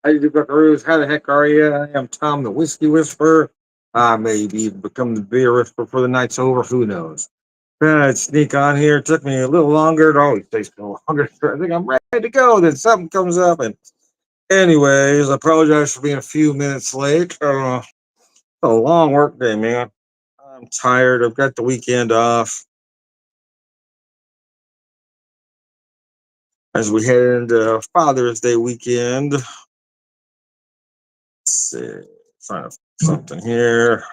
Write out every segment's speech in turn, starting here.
How you do, Buckaroos? How the heck are you? I am Tom, the Whiskey Whisperer. I may even become the beer whisperer for the night's over. Who knows? I'd sneak on here. It took me a little longer. It always takes me longer. I think I'm ready to go. Then something comes up. And, anyways, I apologize for being a few minutes late. A long work day, man. I'm tired. I've got the weekend off as we head into Father's Day weekend. Let's see. Trying to find something here.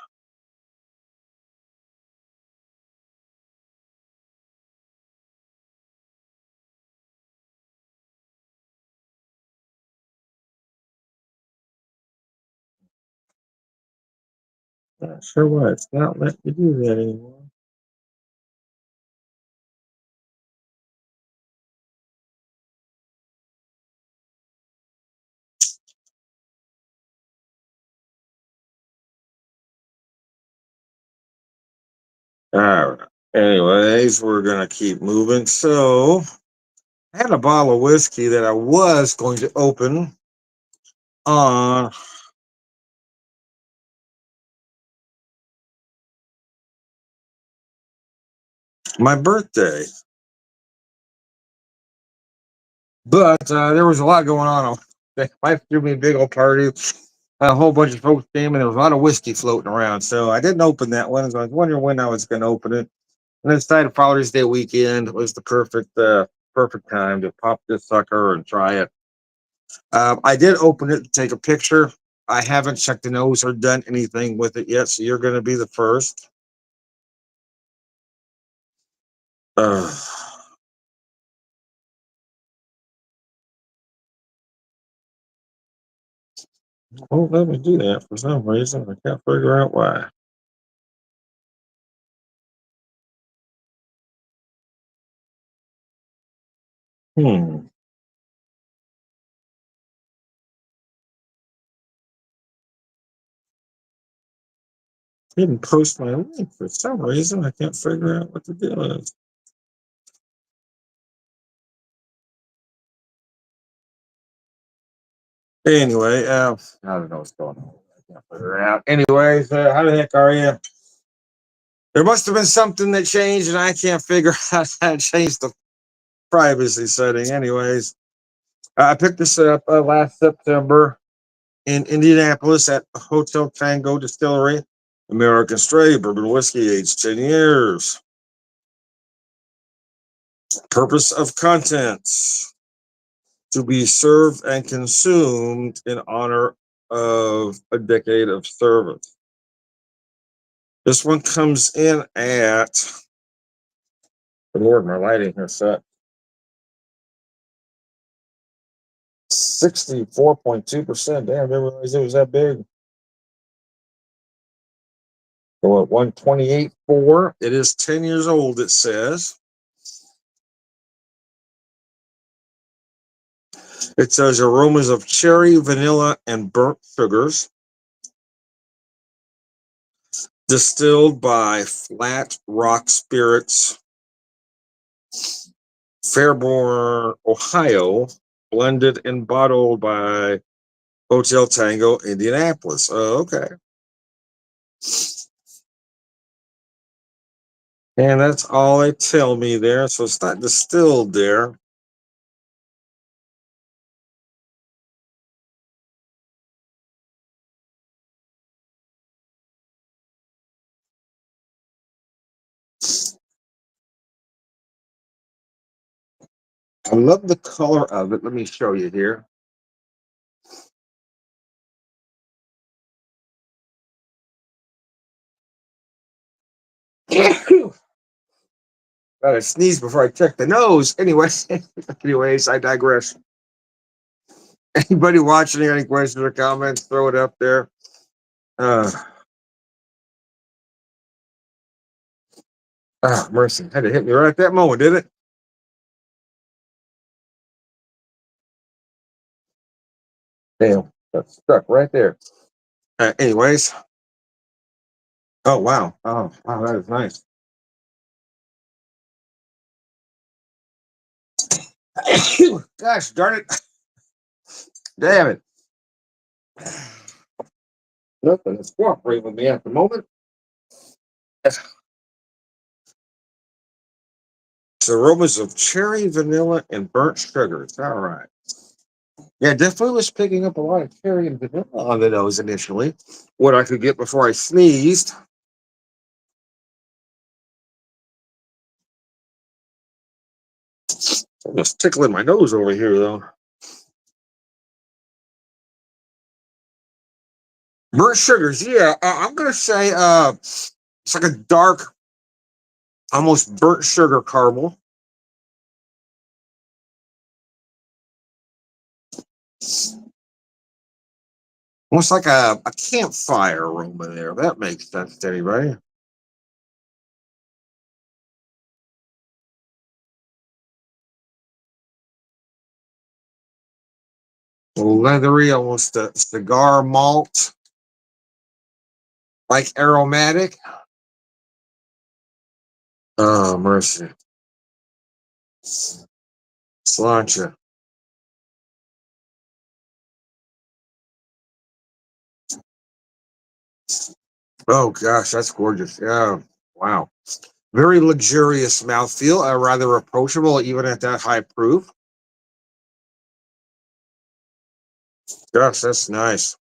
Not sure why it's not letting me do that anymore. All right. Anyways, we're gonna keep moving. So I had a bottle of whiskey that I was going to open on my birthday, but there was a lot going on. My wife threw me a big old party. A whole bunch of folks came, and there was a lot of whiskey floating around. So I didn't open that one. So I was wondering when I was going to open it. And I decided Father's Day weekend was the perfect time to pop this sucker and try it. I did open it to take a picture. I haven't checked the nose or done anything with it yet, so you're going to be the first. Uh, won't let me do that for some reason. I can't figure out why. Hmm. Didn't post my link for some reason. I can't figure out what the deal is. Anyway, I don't know what's going on. I can't figure it out. Anyways, how the heck are you? There must have been something that changed, and I can't figure out how to change the privacy setting. Anyways, I picked this up last September in Indianapolis at Hotel Tango Distillery. American Straight Bourbon Whiskey, aged 10 years. Purpose of contents: to be served and consumed in honor of a decade of service. This one comes in at, Lord, my lighting here set, 64.2%. Damn, I didn't realize it was that big. So at 128.4, it is 10 years old, it says. It says aromas of cherry, vanilla, and burnt sugars, distilled by Flat Rock Spirits, Fairborn, Ohio, blended and bottled by Hotel Tango, Indianapolis. Oh, okay. And that's all they tell me there. So it's not distilled there. I love the color of it. Let me show you here. Gotta sneeze before I check the nose. Anyways, I digress. Anybody watching? Any questions or comments? Throw it up there. Uh, Mercy, had to hit me right at that moment, did it? Damn, that's stuck right there. Anyways, oh wow, that is nice. Gosh darn it, damn it! Nothing is cooperating with me at the moment. It's aromas of cherry, vanilla, and burnt sugars. All right. Yeah, definitely was picking up a lot of cherry and vanilla on the nose initially. What I could get before I sneezed. Almost tickling my nose over here, though. Burnt sugars, yeah. I'm gonna say it's like a dark, almost burnt sugar caramel. Almost like a campfire aroma there. That makes sense to anybody. Leathery, almost a cigar malt, like aromatic. Oh, mercy. Sláinte. Oh, gosh, that's gorgeous. Yeah. Wow. Very luxurious mouthfeel, rather approachable even at that high proof. Gosh, that's nice.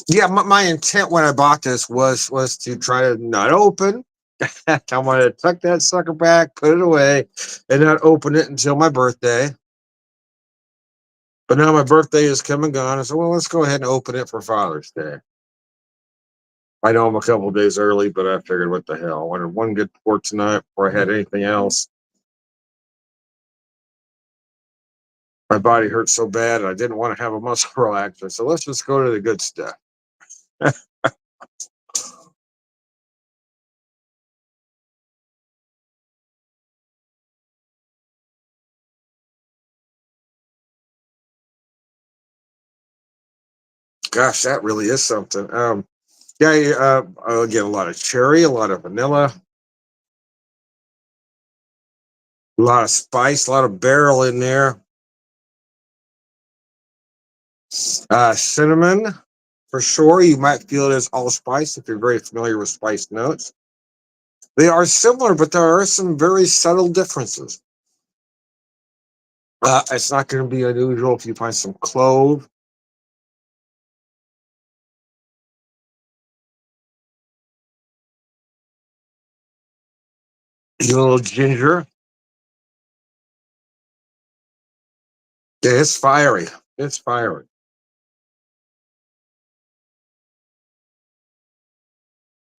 Yeah, my intent when I bought this was to try to not open. I wanted to tuck that sucker back, put it away, and not open it until my birthday. But now my birthday is come and gone. I said, well, let's go ahead and open it for Father's Day. I know I'm a couple of days early, but I figured, what the hell? I wanted one good pour tonight before I had anything else. My body hurt so bad, and I didn't want to have a muscle relaxer. So let's just go to the good stuff. Gosh, that really is something. Yeah, I'll get a lot of cherry, a lot of vanilla, a lot of spice, a lot of barrel in there. Cinnamon, for sure. You might feel it as allspice if you're very familiar with spice notes. They are similar, but there are some very subtle differences. It's not going to be unusual if you find some clove, a little ginger. Yeah, it's fiery. It's fiery.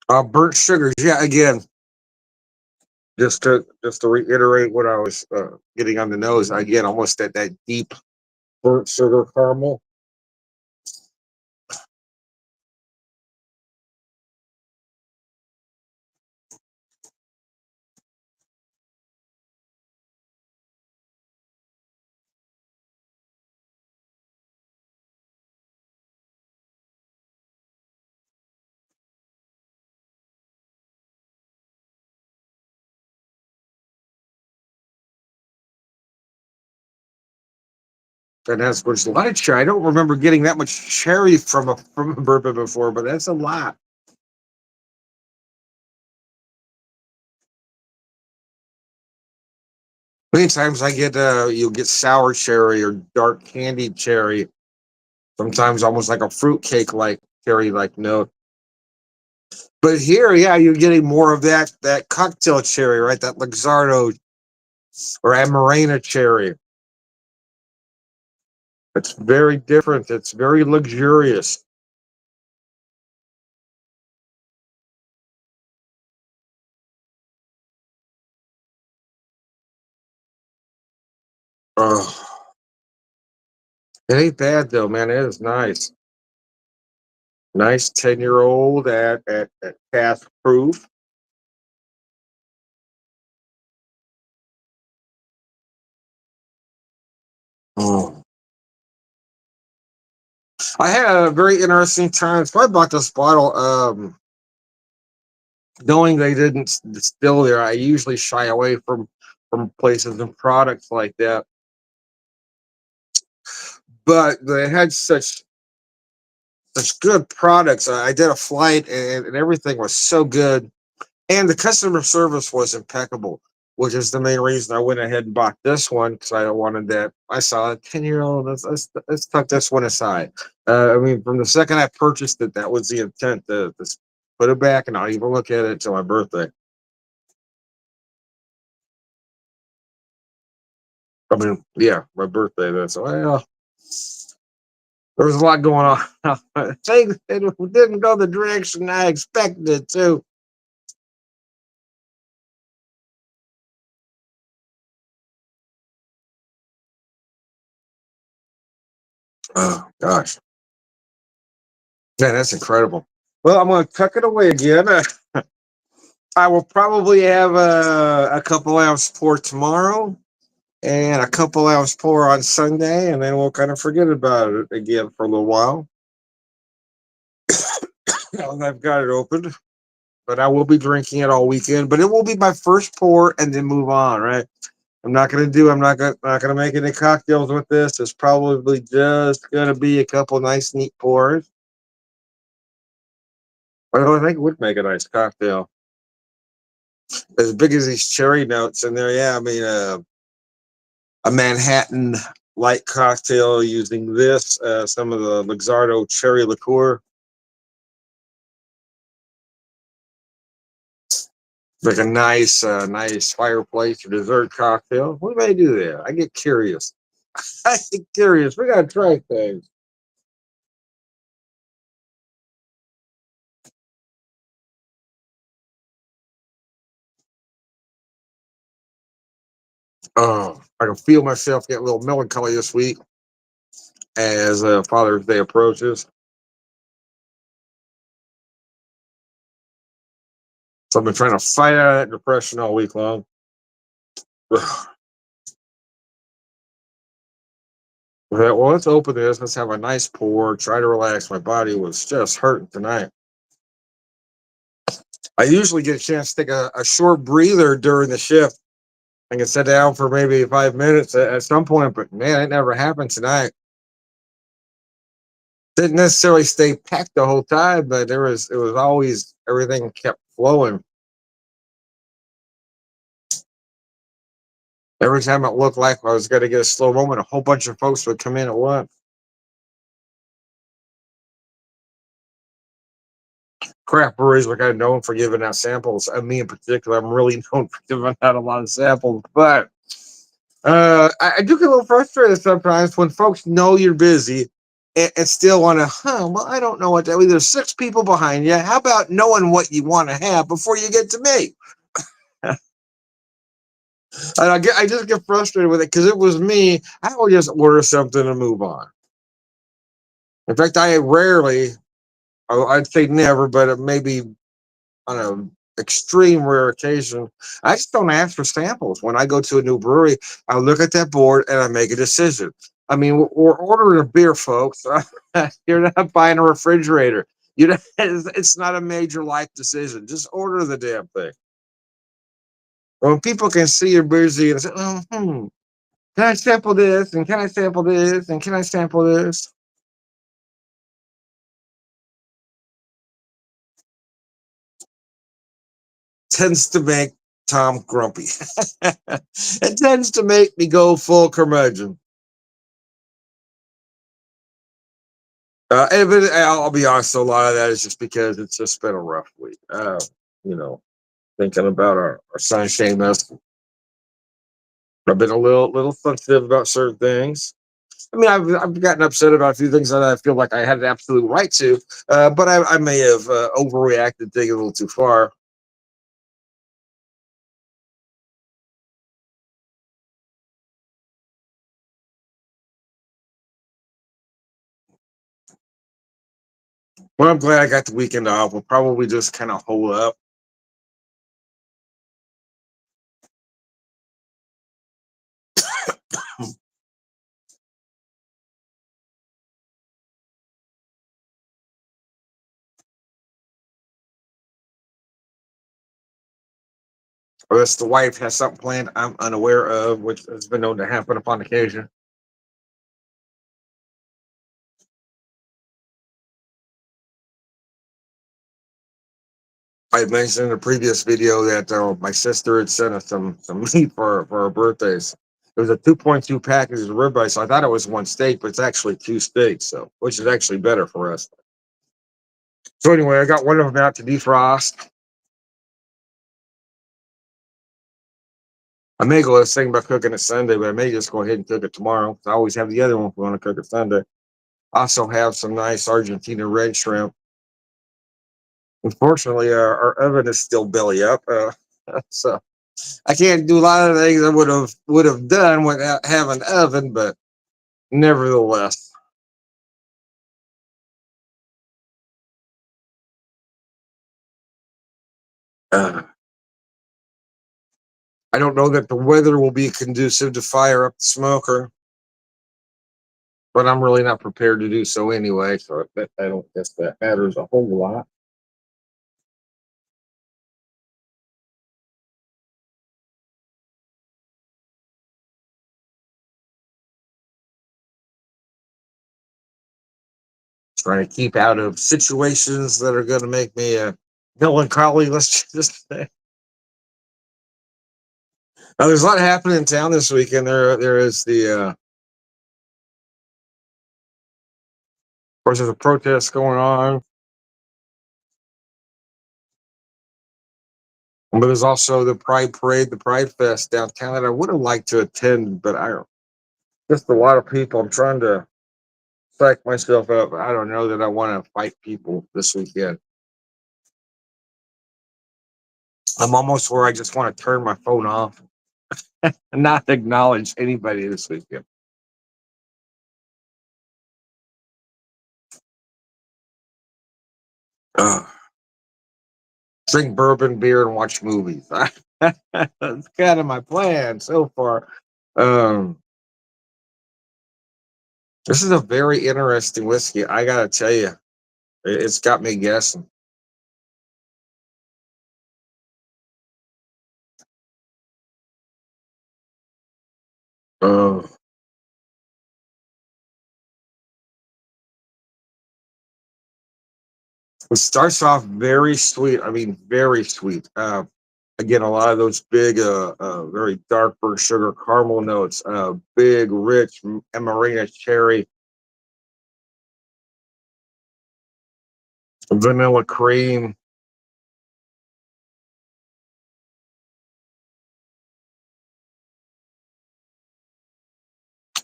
Burnt sugars. Yeah, again, just to reiterate what I was getting on the nose. Again, almost that deep burnt sugar caramel. And that's what's a lot of cherry. I don't remember getting that much cherry from a bourbon before, but that's a lot. Many times I get you'll get sour cherry or dark candied cherry. Sometimes almost like a fruit cake like cherry like note. But here, yeah, you're getting more of that cocktail cherry, right? That Luxardo or Amarena cherry. It's very different. It's very luxurious. Oh, it ain't bad though, man. It is nice. Nice 10-year old at cask proof. Oh. I had a very interesting time. So I bought this bottle, knowing they didn't distill there. I usually shy away from places and products like that, but they had such such good products. I did a flight, and everything was so good, and the customer service was impeccable, which is the main reason I went ahead and bought this one because I wanted that. I saw a 10-year old. Let's tuck this one aside. I mean, from the second I purchased it, that was the intent to put it back and not even look at it until my birthday. I mean, yeah, my birthday. That's well, there was a lot going on. Things didn't go the direction I expected it to. Oh gosh, man, that's incredible. Well, I'm going to tuck it away again. I will probably have a couple ounce pour tomorrow and a couple ounce pour on Sunday, and then we'll kind of forget about it again for a little while. I've got it open, but I will be drinking it all weekend. But it will be my first pour, and then move on. Right? I'm not gonna make any cocktails with this. It's probably just gonna be a couple nice, neat pours. I think it would make a nice cocktail. As big as these cherry notes in there, yeah. I mean, a Manhattan light cocktail using this, some of the Luxardo cherry liqueur, like a nice fireplace or dessert cocktail. We may do that. I get curious. I get curious. We gotta try things. Oh, I can feel myself getting a little melancholy this week as Father's Day approaches. So I've been trying to fight out of that depression all week long. Well, let's open this. Let's have a nice pour. Try to relax. My body was just hurting tonight. I usually get a chance to take a short breather during the shift. I can sit down for maybe 5 minutes at some point, but man, it never happened tonight. Didn't necessarily stay packed the whole time, but it was always everything kept flowing. Every time it looked like I was going to get a slow moment, a whole bunch of folks would come in at once. Craft breweries are kind of known for giving out samples. Me in particular, I'm really known for giving out a lot of samples, but I do get a little frustrated sometimes when folks know you're busy and still want to, well, I don't know what that. There's six people behind you. How about knowing what you want to have before you get to me? And I just get frustrated with it because it was me. I will just order something and move on. In fact, I rarely, I'd say never, but maybe on an extreme rare occasion, I just don't ask for samples. When I go to a new brewery, I look at that board and I make a decision. I mean, we're ordering a beer, folks. You're not buying a refrigerator. You know, it's not a major life decision. Just order the damn thing. When people can see you're busy and say, can I sample this? And can I sample this? And can I sample this? Tends to make Tom grumpy. It tends to make me go full curmudgeon. I'll be honest, a lot of that is just because it's just been a rough week. You know, thinking about our son Seamus, I've been a little sensitive about certain things. I mean, I've gotten upset about a few things that I feel like I had an absolute right to, but I may have overreacted, taking a little too far. Well, I'm glad I got the weekend off. We'll probably just kind of hold up. Unless the wife has something planned I'm unaware of, which has been known to happen upon occasion. I mentioned in a previous video that my sister had sent us some meat for our birthdays. It was a 2.2 package of ribeye, so I thought it was one steak, but it's actually two steaks, so which is actually better for us. So anyway, I got one of them out to defrost. I may go this thing about cooking it Sunday, but I may just go ahead and cook it tomorrow. I always have the other one if we want to cook it Sunday. I also have some nice Argentina red shrimp. Unfortunately, our oven is still belly up, so I can't do a lot of things I would have done without having an oven, but nevertheless, uh, I don't know that the weather will be conducive to fire up the smoker, but I'm really not prepared to do so anyway. So I don't guess that matters a whole lot. Trying to keep out of situations that are going to make me melancholy. Let's just say. There's a lot happening in town this weekend. There is of course, there's a protest going on, but there's also the Pride Parade, the Pride Fest downtown that I would have liked to attend, but I don't. Just a lot of people. I'm trying to psych myself up. I don't know that I want to fight people this weekend. I'm almost where I just want to turn my phone off and not acknowledge anybody this weekend. Uh, Drink bourbon, beer, and watch movies. That's kind of my plan so far. Um, this is a very interesting whiskey. I gotta tell you, it's got me guessing. Uh, it starts off very sweet. I mean, very sweet. Again, a lot of those big, very dark burnt sugar caramel notes, big, rich Amarena cherry, vanilla cream.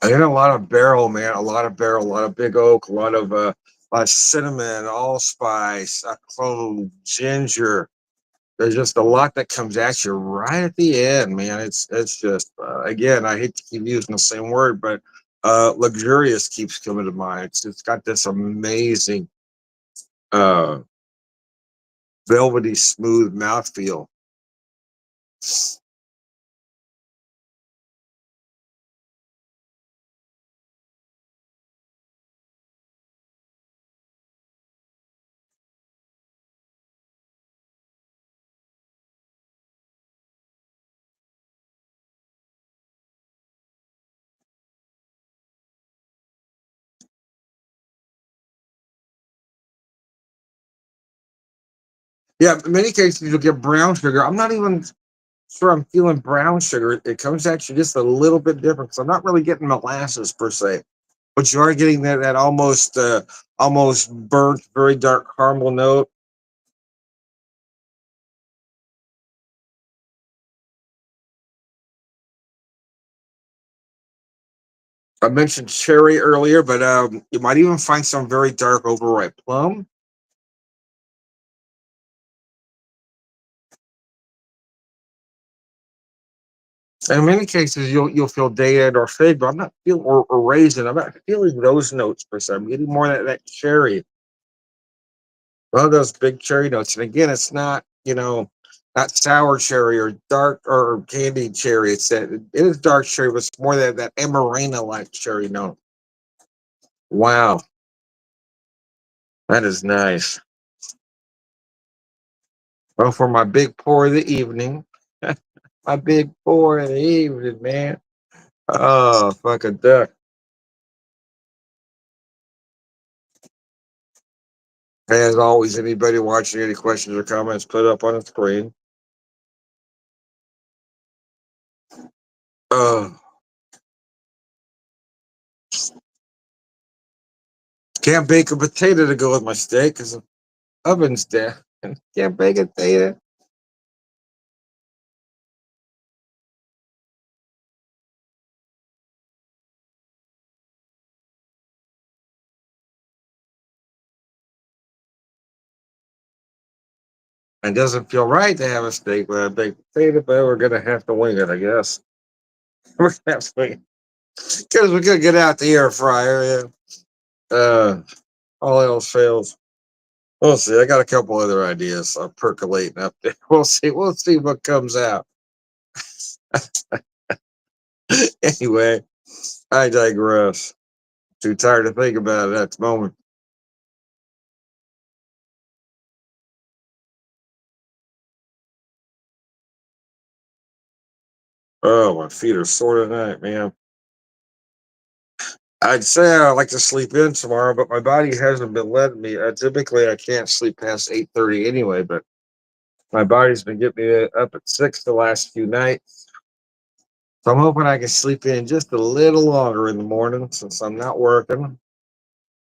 I get a lot of barrel, man. A lot of barrel, a lot of big oak, a lot of cinnamon, allspice, clove, ginger. There's just a lot that comes at you right at the end, man. It's just again, I hate to keep using the same word, but luxurious keeps coming to mind. It's got this amazing uh, velvety smooth mouthfeel. Yeah, in many cases you'll get brown sugar. I'm not even sure I'm feeling brown sugar. It comes actually just a little bit different because I'm not really getting molasses per se, but you are getting that almost burnt, very dark caramel note. I mentioned cherry earlier, but you might even find some very dark overripe plum. And in many cases, you'll feel date or fig, but I'm not feeling or raisin. I'm not feeling those notes per se. I'm getting more of that cherry, one of those big cherry notes. And again, it's not not sour cherry or dark or candied cherry. It is dark cherry, but it's more that amarena like cherry note. Wow, that is nice. Well, for my big pour of the evening, my big pour of the evening, man. Oh, fucking duck. As always, anybody watching, any questions or comments, put up on the screen. Uh, can't bake a potato to go with my steak because the oven's dead. Can't bake a potato. It doesn't feel right to have a steak with a baked potato, but we're gonna have to wing it, I guess. We're gonna have to wing it because we could get out the air fryer. Yeah. All else fails. We'll see. I got a couple other ideas percolating up there. We'll see. We'll see what comes out. Anyway, I digress. Too tired to think about it at the moment. Oh, my feet are sore tonight, man. I'd say I like to sleep in tomorrow, but my body hasn't been letting me. Typically, I can't sleep past 8:30 anyway, but my body's been getting me up at 6 the last few nights. So I'm hoping I can sleep in just a little longer in the morning since I'm not working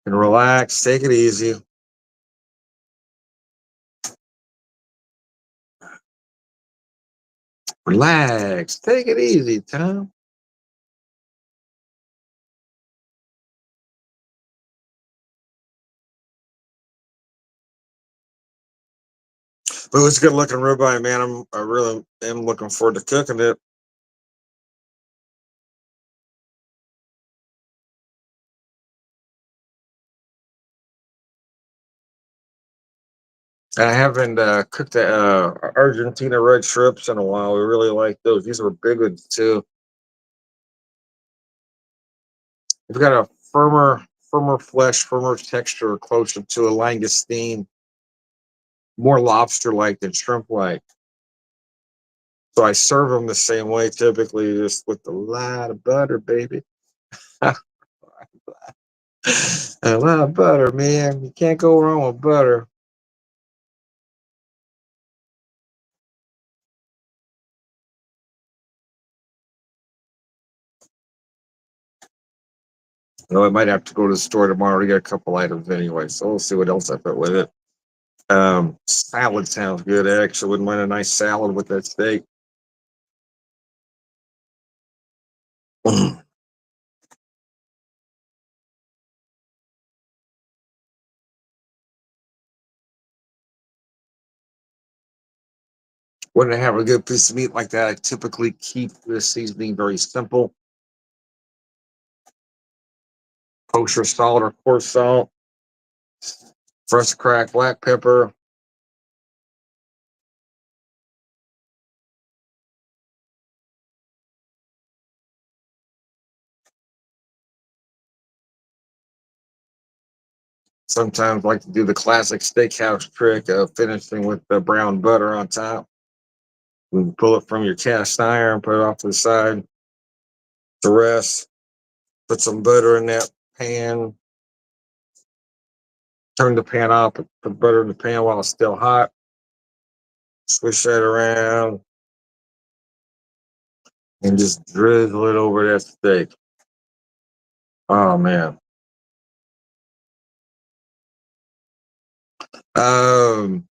and relax, take it easy. Relax, take it easy, Tom. But it was good looking ribeye, man. I really am looking forward to cooking it. I haven't cooked the Argentina red shrimps in a while. We really like those. These are big ones too. They've got a firmer flesh, firmer texture, closer to a langoustine, more lobster-like than shrimp-like. So I serve them the same way, typically, just with a lot of butter, baby. A lot of butter, man. You can't go wrong with butter. You know, I might have to go to the store tomorrow to get a couple items anyway. So we'll see what else I put with it. Salad sounds good. I actually wouldn't mind a nice salad with that steak. When I have a good piece of meat like that, I typically keep the seasoning very simple. Kosher salt or coarse salt, fresh cracked black pepper. Sometimes I like to do the classic steakhouse trick of finishing with the brown butter on top. You pull it from your cast iron, put it off to the side. The rest, put some butter in that pan. Turn the pan off, put butter in the pan while it's still hot. Swish that around and just drizzle it over that steak. Oh man. Um,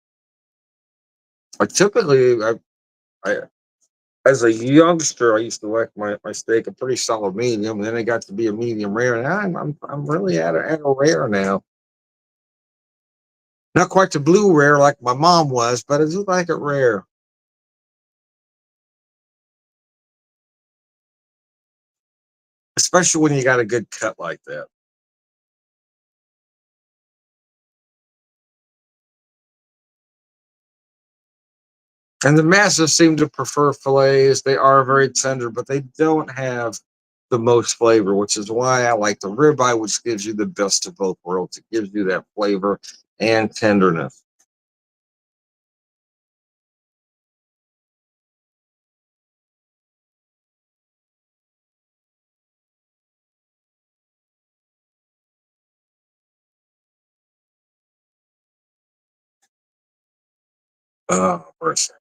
I typically, I as a youngster, I used to like my steak a pretty solid medium. And then it got to be a medium rare, and I'm really at a rare now. Not quite the blue rare like my mom was, but I do like it rare, especially when you got a good cut like that. And the masses seem to prefer fillets. They are very tender, but they don't have the most flavor, which is why I like the ribeye, which gives you the best of both worlds. It gives you that flavor and tenderness. Oh, mercy.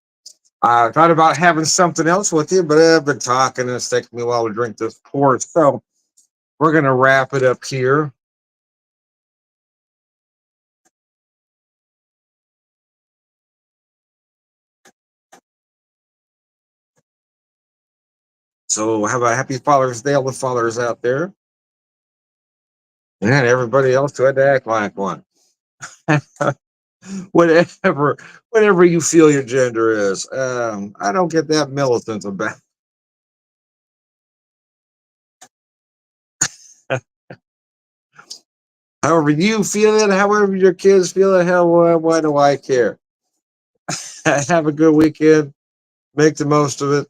I thought about having something else with you, but I've been talking and it's taking me a while to drink this port. So we're going to wrap it up here. So have a happy Father's Day, all the fathers out there, and everybody else who had to act like one. whatever, whatever you feel your gender is. I don't get that militant about. However you feel it, however your kids feel it, hell, why do I care? Have a good weekend. Make the most of it.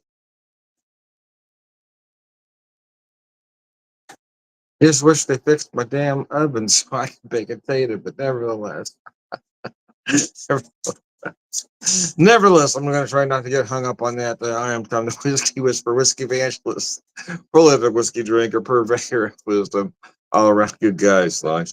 Just wish they fixed my damn oven so I can bake a tater, but nevertheless. Nevertheless, I'm going to try not to get hung up on that. I am Tom the Whiskey Whisper, Whiskey Evangelist, prolific whiskey drinker, purveyor of wisdom, all around good guys. Like